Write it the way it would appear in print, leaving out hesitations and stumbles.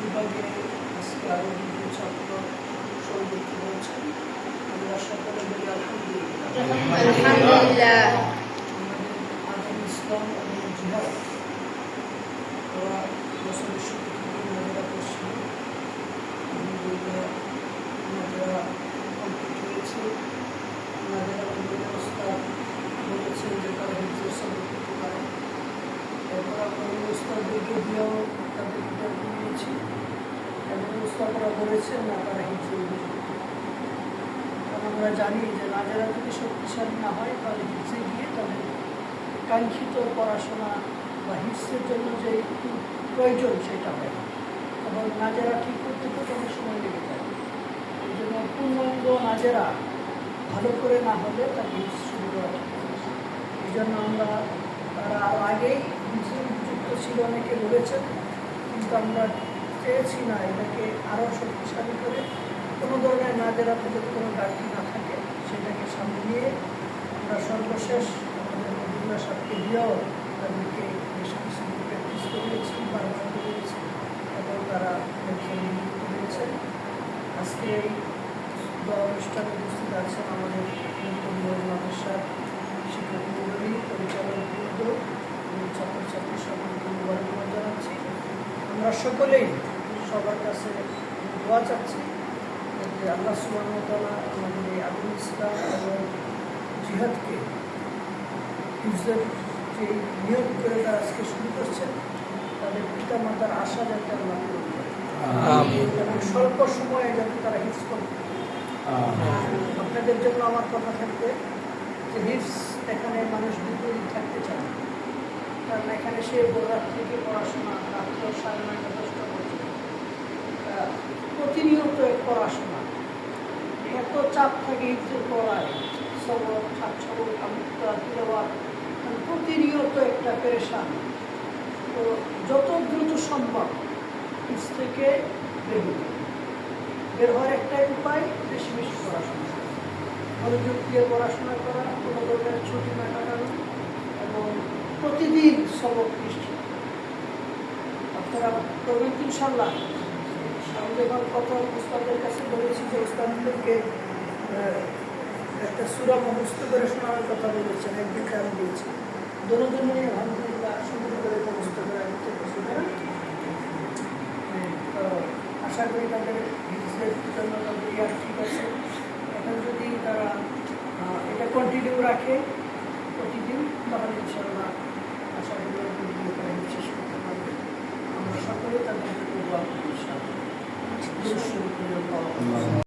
বিভাগে আজকে আরও দুজন ছাত্র সৌদিকে রয়েছেন। আমরা সকলে বলি আলহামদুলিল্লাহ। আমাদের আজম ইসলাম এবং জিহাদ ওরা বছরের শুরু থেকে নাজারা করছিল। আলহামদুলিল্লাহ নাজারা কমপ্লিট হয়েছে। নাজারা ব্যবস্থা বলেছেন যে তারা হিফজের সবক করতে পারে। এরপর আমরা উস্তাদদেরকে দিয়েও তাদের ইন্টারভিউ নিয়েছি এবং উস্তাদরা বলেছেন না তারা হিফজের উপযুক্ত। কারণ আমরা জানি যে নাজারা যদি শক্তিশালী না হয় তাহলে হিফজে গিয়ে তাদের কাঙ্ক্ষিত পড়াশোনা বা হিফজের জন্য যে একটু প্রয়োজন সেটা হয় না, এবং নাজারা ঠিক করতে তো অনেক সময় লেগে যায়। এই জন্য পূর্ণাঙ্গ নাজারা ভালো করে না হলে তার হিফজ শুরু করা ঠিক হয়। এই জন্য আমরা তারা আরও আগেই হিফজের উপযুক্ত ছিল অনেকে বলেছেন, কিন্তু আমরা চেয়েছি না এটাকে আরও শক্তিশালী করে কোনো ধরনের নাজারাতে যদি কোনো ঘাটতি না থাকে সেটাকে সামনে নিয়ে আমরা সর্বশেষ আমাদের মহিলা সাথে দিয়েও তাদেরকে বেশ কিছু প্র্যাকটিস করিয়েছি, বারবার করিয়েছি এবং তারা নিযুক্ত হয়েছেন। আজকে এই অনুষ্ঠানে উপস্থিত আছেন আমাদের মাদ্রাসার শিক্ষক মণ্ডলী, পরিচালক বৃন্দ এবং ছাত্রছাত্রী সকলকে মুবারকবাদ জানাচ্ছি। আমরা সকলেই সবার কাছে দোয়া চাচ্ছি যে আল্লাহ সুবহানাহু ওয়া তাআলা আমাদের এই আজম ইসলাম এবং জিহাদকে হিফজের যে নিয়োগ করে তারা আজকে শুরু করছেন তাদের পিতা মাতার আশা যাতে আল্লাহ পূরণ করে এবং স্বল্প সময়ে যাতে তারা হিফজ করতে। আপনাদের জন্য আমার কথা থাকবে যে হিফজ এখানে মানুষ বিপরীত থাকতে চায় না, কারণ এখানে সে রাত থেকে পড়াশোনা রাত্র 9:30 10টা পর্যন্ত প্রতিনিয়ত পড়াশোনা, এত চাপ থাকে হিফজের পড়ায়, সবক ছাত্রসবক আমৃত্যা তিলাওয়াত, প্রতিনিয়ত একটা পেরেশান। তো যত দ্রুত সম্ভব হিফজ থেকে বের হওয়ার একটাই উপায় বেশি বেশি পড়াশোনা, মনোযোগ দিয়ে পড়াশোনা করা, কোনো ধরনের ছুটি না কাটানো এবং প্রতিদিন সবক নিশ্চিত আপনারা করবেন ইনশাআল্লাহ। আমি যখন প্রথম উস্তাদের কাছে বলেছি যে উস্তাদদেরকে একটা সূরা মুখস্থ করে শোনানোর কথা বলেছেন, একদিন আমি দিয়েছি দুজনে আলহামদুলিল্লাহ সুন্দর করে মুখস্থ করে দিতে পারছি না। তো আশা করি তাদের হিফজের জন্য তাদের ইয়ার ঠিক আছে। এখন যদি তারা এটা কন্টিনিউ রাখে প্রতিদিন তাহলে ইনশাআল্লাহ আশা করি শেষ করতে পারবে। আমরা সকলে তাদের দোয়া করি ইনশাআল্লাহ।